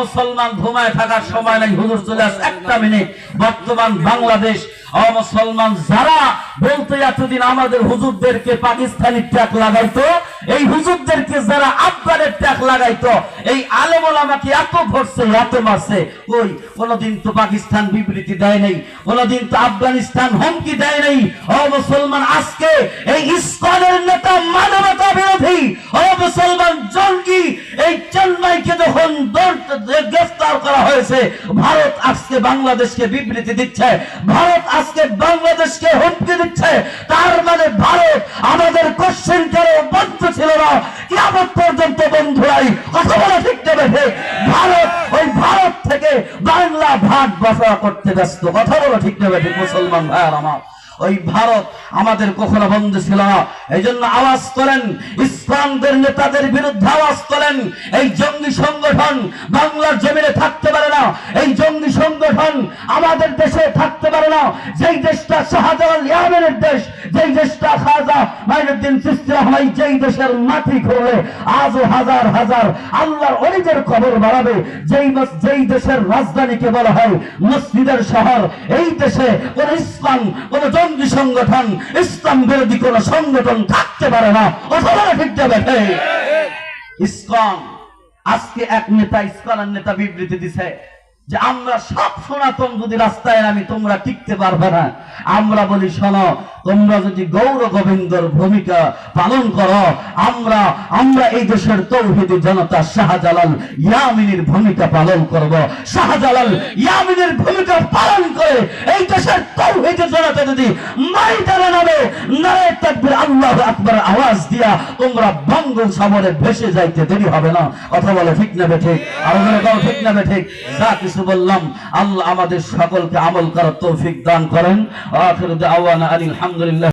মুসলমান ঘুমায় থাকার সময় নাই, হুজুর চলে আসে একটা মিনিট। বর্তমান বাংলাদেশ মুসলমান যারা বলতে এতদিন আমাদের হুজুরদেরকে পাকিস্তানি ট্যাগ লাগাইতো, এই হুজুরদেরকে যারা আফগানের ট্যাগ লাগাইতো, এই আলেম ওলামাকে এত ভরছে এত মারছে, কই কোনদিন তো পাকিস্তান বিবৃতি দেয় নাই, কোনদিন তো আফগানিস্তান হুমকি দেয় নাই। মুসলমান আজকে এই ইসকনের নেতা মানবতা বিরোধী মুসলমান জঙ্গি এই চেন্নাইকে যখন গ্রেফতার করা হয়েছে, ভারত আজকে বাংলাদেশকে বিবৃতি দিচ্ছে, ভারত আজকে বাংলাদেশকে হুমকি দিচ্ছে। তার মানে ভারত আমাদের কোশ্চেন করে বন্ধ ছিল না, কিয়ামত পর্যন্ত বন্ধুরাই কথা বলা ঠিক নেবে। ভারত ওই ভারত থেকে বাংলা ভাগ বসা করতে ব্যস্ত, কথা বলা ঠিক নেবে ঠিক। মুসলমান ভাইয়ার আমার, ওই ভারত আমাদের কখনো বন্ধু ছিল না। এই জন্য আওয়াজ করেন, ইসলামদের নেতাদের বিরুদ্ধে আওয়াজ করেন। এই জঙ্গি সংগঠন বাংলার জমিনে থাকতে পারে না, এই জঙ্গি সংগঠন আমাদের দেশে থাকতে পারে না। যেই দেশটা শাহজালাল ইয়ামেনের দেশ, যেই দেশটা খাজা মাইনুদ্দিন চিশতি রহমানি যেই দেশের মাটি খুঁড়লে আজও হাজার হাজার আল্লাহর ওলিদের কবর বাড়াবে, যেই দেশের রাজধানীকে বলা হয় মসজিদের শহর, এই দেশে কোন ইসলাম, কোন জঙ্গি সংগঠন, ইসলাম বিরোধী কোন সংগঠন থাকতে পারে না। অথবা ঠিক যাবে। ইসকন আজকে এক নেতা, ইসকনের নেতা বিবৃতি দিছে যে আমরা সব সনাতন যদি রাস্তায় নামি তোমরা টিকতে পারবে না। আমরা বলি শোনো, তোমরা যদি গৌর গোবিন্দর ভূমিকা পালন করো, আমরা এই দেশের তৌহিদি জনতা শাহজালাল ইয়ামিনীর ভূমিকা পালন করব। শাহজালাল ইয়ামিনীর ভূমিকা পালন করে এই দেশের তৌহিদি জনতা যদি ময়দানে নামে নারে তাকবীর আল্লাহু আকবার আওয়াজ দিয়া তোমরা বঙ্গোপসাগরে ভেসে যাইতে দেরি হবে না। কথা বলে ঠিক না ঠিক? আর ঠিক না ঠিক? যা কিছু বললাম আল্লাহ আমাদের সকলকে আমল করার তৌফিক দান করেন। আখিরু দাওয়ানা আলহামদুলিল্লাহ।